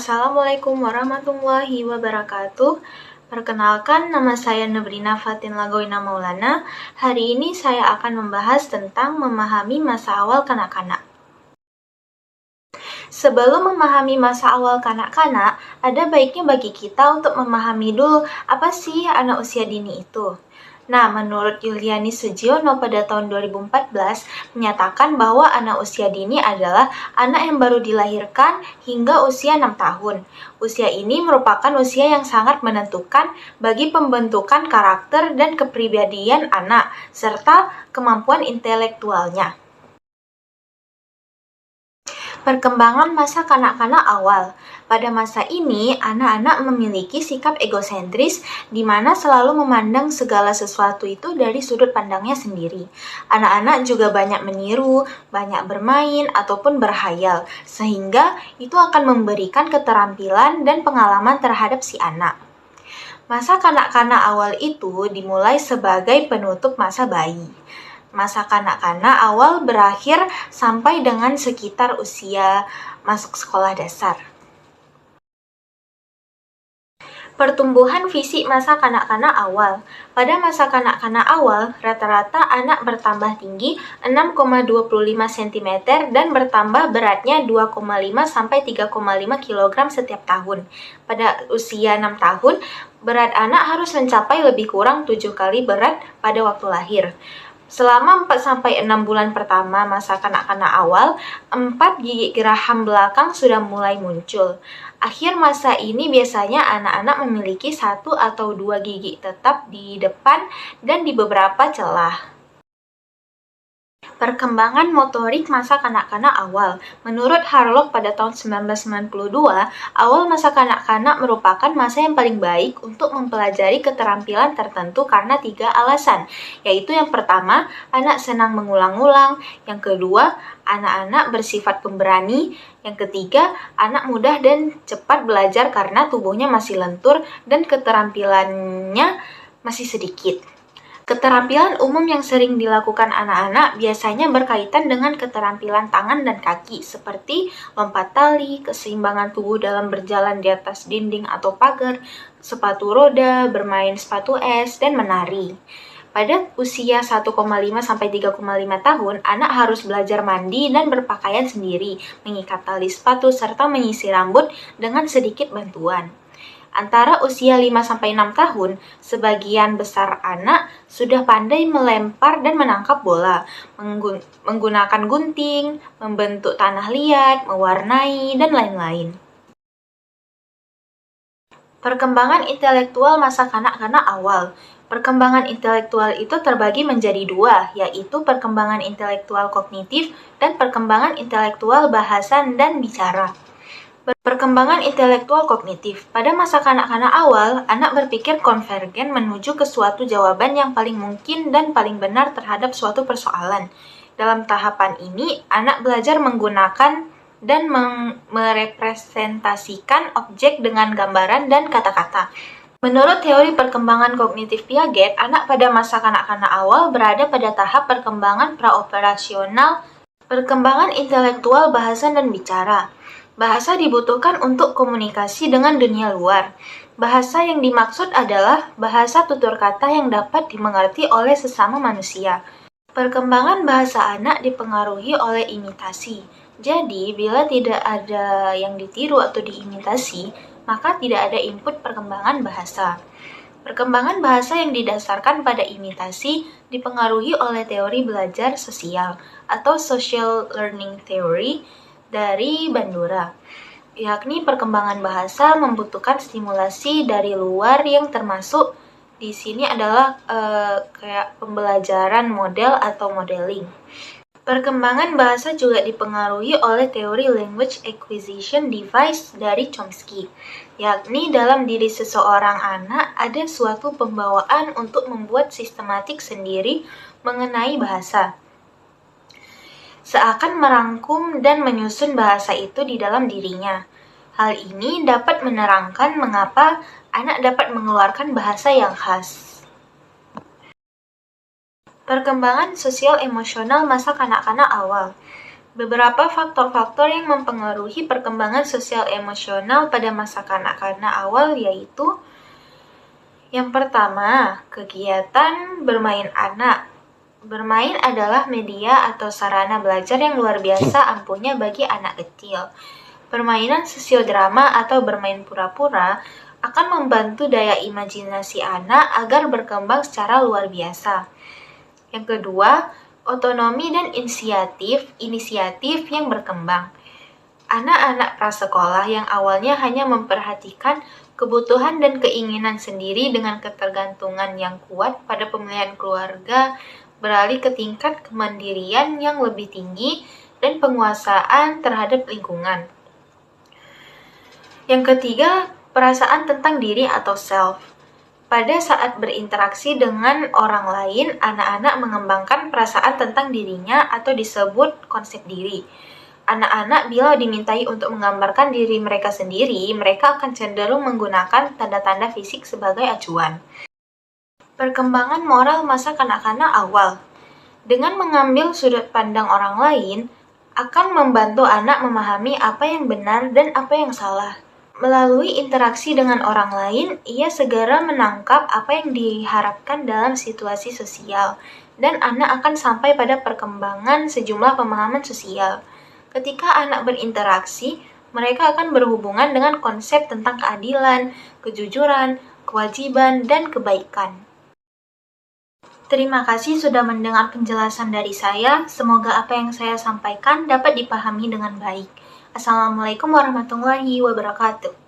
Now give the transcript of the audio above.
Assalamualaikum warahmatullahi wabarakatuh. Perkenalkan, nama saya Nebrina Fatin Lagoina Maulana. Hari ini saya akan membahas tentang memahami masa awal kanak-kanak. Sebelum memahami masa awal kanak-kanak, ada baiknya bagi kita untuk memahami dulu apa sih anak usia dini itu. Nah, menurut Yuliani Sugiono pada tahun 2014 menyatakan bahwa anak usia dini adalah anak yang baru dilahirkan hingga usia 6 tahun. Usia ini merupakan usia yang sangat menentukan bagi pembentukan karakter dan kepribadian anak, serta kemampuan intelektualnya. Perkembangan masa kanak-kanak awal. Pada masa ini, anak-anak memiliki sikap egosentris di mana selalu memandang segala sesuatu itu dari sudut pandangnya sendiri. Anak-anak juga banyak meniru, banyak bermain, ataupun berhayal, sehingga itu akan memberikan keterampilan dan pengalaman terhadap si anak. Masa kanak-kanak awal itu dimulai sebagai penutup masa bayi. Masa kanak-kanak awal berakhir sampai dengan sekitar usia masuk sekolah dasar. Pertumbuhan fisik masa kanak-kanak awal. Pada masa kanak-kanak awal, rata-rata anak bertambah tinggi 6,25 cm dan bertambah beratnya 2,5 sampai 3,5 kg setiap tahun. Pada usia 6 tahun, berat anak harus mencapai lebih kurang 7 kali berat pada waktu lahir. Selama 4-6 bulan pertama masa kanak-kanak awal, 4 gigi geraham belakang sudah mulai muncul. Akhir masa ini biasanya anak-anak memiliki 1 atau 2 gigi tetap di depan dan di beberapa celah. Perkembangan motorik masa kanak-kanak awal. Menurut Harlock pada tahun 1992, awal masa kanak-kanak merupakan masa yang paling baik untuk mempelajari keterampilan tertentu karena 3 alasan, yaitu yang pertama, anak senang mengulang-ulang, yang kedua, anak-anak bersifat pemberani, yang ketiga, anak mudah dan cepat belajar karena tubuhnya masih lentur dan keterampilannya masih sedikit. Keterampilan umum yang sering dilakukan anak-anak biasanya berkaitan dengan keterampilan tangan dan kaki, seperti lompat tali, keseimbangan tubuh dalam berjalan di atas dinding atau pagar, sepatu roda, bermain sepatu es, dan menari. Pada usia 1,5 sampai 3,5 tahun, anak harus belajar mandi dan berpakaian sendiri, mengikat tali sepatu, serta menyisir rambut dengan sedikit bantuan. Antara usia 5-6 tahun, sebagian besar anak sudah pandai melempar dan menangkap bola, menggunakan gunting, membentuk tanah liat, mewarnai, dan lain-lain. Perkembangan intelektual masa kanak-kanak awal. Perkembangan intelektual itu terbagi menjadi 2, yaitu perkembangan intelektual kognitif dan perkembangan intelektual bahasa dan bicara. Perkembangan intelektual kognitif. Pada masa kanak-kanak awal, anak berpikir konvergen menuju ke suatu jawaban yang paling mungkin dan paling benar terhadap suatu persoalan. Dalam tahapan ini, anak belajar menggunakan dan merepresentasikan objek dengan gambaran dan kata-kata. Menurut teori perkembangan kognitif Piaget, anak pada masa kanak-kanak awal berada pada tahap perkembangan praoperasional, perkembangan intelektual bahasa dan bicara. Bahasa dibutuhkan untuk komunikasi dengan dunia luar. Bahasa yang dimaksud adalah bahasa tutur kata yang dapat dimengerti oleh sesama manusia. Perkembangan bahasa anak dipengaruhi oleh imitasi. Jadi, bila tidak ada yang ditiru atau diimitasi, maka tidak ada input perkembangan bahasa. Perkembangan bahasa yang didasarkan pada imitasi dipengaruhi oleh teori belajar sosial atau social learning theory dari Bandura, yakni perkembangan bahasa membutuhkan stimulasi dari luar yang termasuk di sini adalah kayak pembelajaran model atau modeling. Perkembangan bahasa juga dipengaruhi oleh teori language acquisition device dari Chomsky, yakni dalam diri seseorang anak ada suatu pembawaan untuk membuat sistematik sendiri mengenai bahasa, seakan merangkum dan menyusun bahasa itu di dalam dirinya. Hal ini dapat menerangkan mengapa anak dapat mengeluarkan bahasa yang khas. Perkembangan sosial emosional masa kanak-kanak awal. Beberapa faktor-faktor yang mempengaruhi perkembangan sosial emosional pada masa kanak-kanak awal yaitu yang pertama, kegiatan bermain anak. Bermain adalah media atau sarana belajar yang luar biasa ampuhnya bagi anak kecil. Permainan sosiodrama atau bermain pura-pura akan membantu daya imajinasi anak agar berkembang secara luar biasa. Yang kedua, otonomi dan inisiatif yang berkembang. Anak-anak prasekolah yang awalnya hanya memperhatikan kebutuhan dan keinginan sendiri dengan ketergantungan yang kuat pada pemilihan keluarga beralih ke tingkat kemandirian yang lebih tinggi dan penguasaan terhadap lingkungan. Yang ketiga, perasaan tentang diri atau self. Pada saat berinteraksi dengan orang lain, anak-anak mengembangkan perasaan tentang dirinya atau disebut konsep diri. Anak-anak bila dimintai untuk menggambarkan diri mereka sendiri, mereka akan cenderung menggunakan tanda-tanda fisik sebagai acuan. Perkembangan moral masa kanak-kanak awal. Dengan mengambil sudut pandang orang lain, akan membantu anak memahami apa yang benar dan apa yang salah. Melalui interaksi dengan orang lain, ia segera menangkap apa yang diharapkan dalam situasi sosial, dan anak akan sampai pada perkembangan sejumlah pemahaman sosial. Ketika anak berinteraksi, mereka akan berhubungan dengan konsep tentang keadilan, kejujuran, kewajiban, dan kebaikan. Terima kasih sudah mendengar penjelasan dari saya. Semoga apa yang saya sampaikan dapat dipahami dengan baik. Assalamualaikum warahmatullahi wabarakatuh.